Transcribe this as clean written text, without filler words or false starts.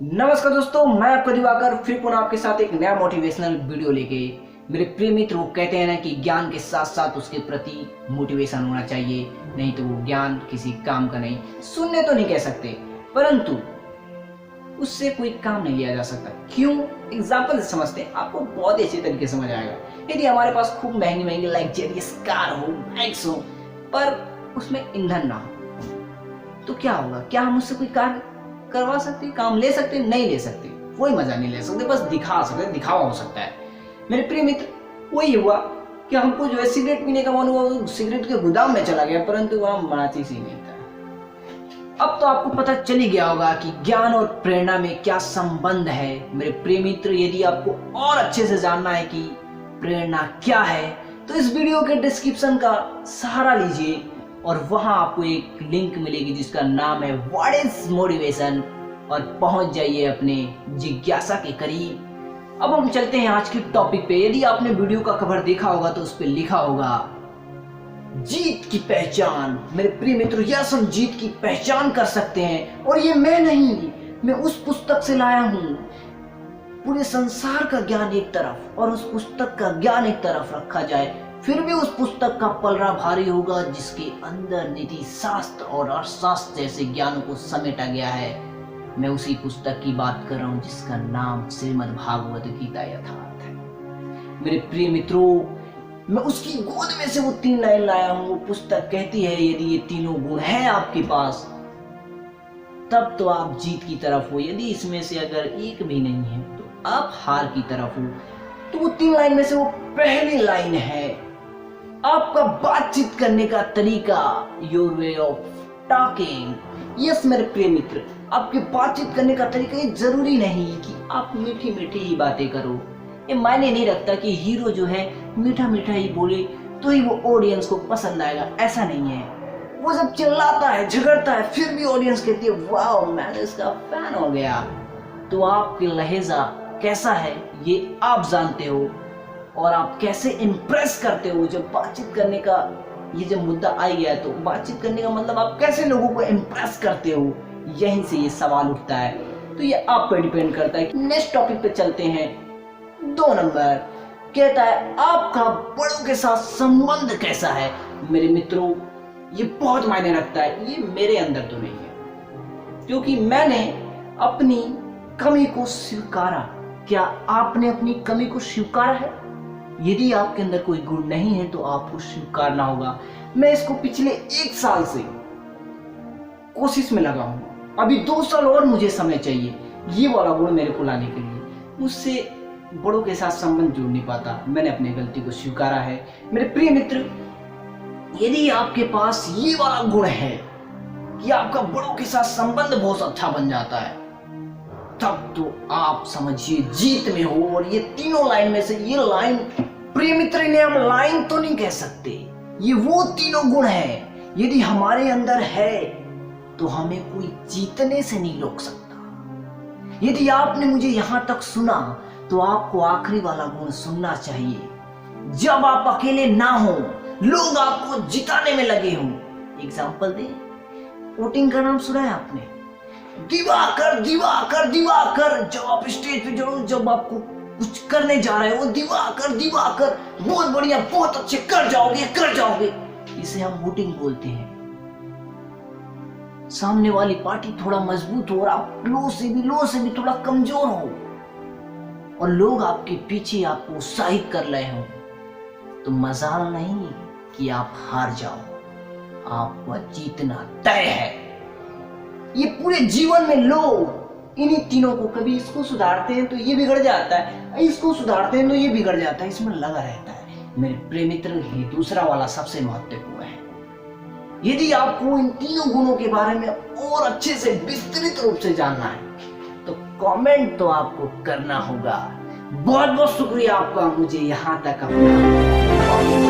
नमस्कार दोस्तों, मैं आपका दिवाकर फिर पुनः आपके साथ एक नया मोटिवेशनल वीडियो लेके। मेरे प्रिय मित्र, वो कहते हैं ना कि ज्ञान के साथ साथ उसके प्रति मोटिवेशन होना चाहिए, नहीं तो वो ज्ञान किसी काम का नहीं। सुनने तो नहीं कह सकते, परंतु उससे कोई काम नहीं लिया जा सकता। क्यों? एग्जाम्पल से समझते हैं, आपको बहुत ही अच्छे तरीके से समझ आएगा। यदि हमारे पास खूब महंगी महंगी लग्जरियस कार हो, बाइक्स हो, पर उसमें ईंधन ना हो, तो क्या होगा? क्या हम उससे कोई कार्य करवा सकते, काम ले सकते? नहीं ले सकते, कोई मजा नहीं ले सकते, बस दिखा सकते, दिखावा हो सकता है। मेरे प्रिय मित्र, वही हुआ कि हमको जो है सिगरेट पीने का मन हुआ, वो सिगरेट के गोदाम में चला गया, परंतु वहां माचिस ही नहीं था। अब तो आपको पता चल ही गया होगा कि ज्ञान और प्रेरणा में क्या संबंध है। मेरे प्रिय मित्र, यदि आपको और अच्छे से जानना है कि प्रेरणा क्या है, तो इस वीडियो के डिस्क्रिप्शन का सहारा लीजिए और वहां आपको एक लिंक मिलेगी जिसका नाम है व्हाट इज मोटिवेशन, और पहुंच जाइए अपने जिज्ञासा के करीब। अब हम चलते हैं आज के टॉपिक पे। यदि आपने वीडियो का कवर देखा होगा तो उस पे लिखा होगा जीत की पहचान। मेरे प्रिय मित्र, यस, हम जीत की पहचान कर सकते हैं, और ये मैं नहीं, मैं उस पुस्तक से लाया हूं। पूरे संसार का ज्ञान एक तरफ और उस पुस्तक का ज्ञान एक तरफ रखा जाए, फिर भी उस पुस्तक का पलड़ा भारी होगा, जिसके अंदर नीति शास्त्र और अर्थशास्त्र जैसे ज्ञानों को समेटा गया है। मैं उसी पुस्तक की बात कर रहा हूं जिसका नाम श्रीमद् भागवत गीता यथार्थ है। मेरे प्रिय मित्रों, मैं उसकी गोद में से वो 3 लाइन लाया हूं। वो पुस्तक कहती है, यदि ये तीनों गुण हैं आपके पास, तब तो आप जीत की तरफ हो। यदि इसमें से अगर एक भी नहीं है तो आप हार की तरफ हो। तो वो 3 लाइन में से वो पहली लाइन है, आपका बातचीत करने का तरीका, your way of talking. Yes मेरे प्रिय मित्र, आपके बातचीत करने का तरीका। ये जरूरी नहीं कि आप मीठी मीठी ही बातें करो। ये मायने नहीं रखता कि हीरो जो है मीठा मीठा ही बोले तो ही वो ऑडियंस को पसंद आएगा, ऐसा नहीं है। वो जब चिल्लाता है, झगड़ता है, फिर भी ऑडियंस कहती है वाह, मैं इसका फैन हो गया। तो आपकी लहजा कैसा है ये आप जानते हो, और आप कैसे इम्प्रेस करते हो। जब बातचीत करने का ये जब मुद्दा आ गया, तो बातचीत करने का मतलब आप कैसे लोगों को इम्प्रेस करते हो, यहीं से ये सवाल उठता है। तो ये आप पर डिपेंड करता है। नेक्स्ट टॉपिक पे चलते हैं। 2 नंबर कहता है, आपका बड़ों के साथ संबंध कैसा है। मेरे मित्रों, ये बहुत मायने रखता है। ये मेरे अंदर तो नहीं है, क्योंकि मैंने अपनी कमी को स्वीकारा। क्या आपने अपनी कमी को स्वीकारा है? यदि आपके अंदर कोई गुण नहीं है तो आपको स्वीकारना होगा। मैं इसको पिछले 1 साल से कोशिश में लगा हूं। अभी 2 साल और मुझे समय चाहिए ये वाला गुण मेरे को लाने के लिए। मुझसे बड़ों के साथ संबंध जोड़ नहीं पाता। मैंने अपनी गलती को स्वीकारा है। मेरे प्रिय मित्र, यदि आपके पास ये वाला गुण है कि आपका बड़ों के साथ संबंध बहुत अच्छा बन जाता है, तब तो आप समझिए जीत में हो। और ये तीनों लाइन में से ये लाइन, प्रिय मित्र, इन्हें हम लाइन तो नहीं कह सकते, ये वो तीनों गुण हैं। यदि हमारे अंदर है तो हमें कोई जीतने से नहीं रोक सकता। यदि आपने मुझे यहां तक सुना तो आपको आखिरी वाला गुण सुनना चाहिए। जब आप अकेले ना हो, लोग आपको जिताने में लगे हों। एग्जाम्पल दे, वोटिंग का नाम सुना है आपने? दिवाकर दिवाकर दिवाकर। जब आप स्टेज पे जरूर, जब आपको कुछ करने जा रहे हो, दिवाकर दिवाकर, बहुत बढ़िया, बहुत अच्छे, कर जाओगे कर जाओगे। इसे हम वोटिंग बोलते हैं। सामने वाली पार्टी थोड़ा मजबूत हो और आप लो से भी थोड़ा कमजोर हो, और लोग आपके पीछे आपको उत्साहित कर रहे हो, तो मजाल नहीं कि आप हार जाओ, आपको जीतना तय है। ये पूरे जीवन में लोग इन्हीं तीनों को, कभी इसको सुधारते हैं तो ये बिगड़ जाता है, इसको सुधारते हैं तो ये बिगड़ जाता है, इसमें लगा रहता है। मेरे प्रिय मित्र, ये दूसरा वाला सबसे महत्वपूर्ण है। यदि आपको इन तीनों गुणों के बारे में और अच्छे से विस्तृत रूप से जानना है तो कमेंट तो आपको करना होगा। बहुत बहुत शुक्रिया आपका मुझे यहाँ तक अपना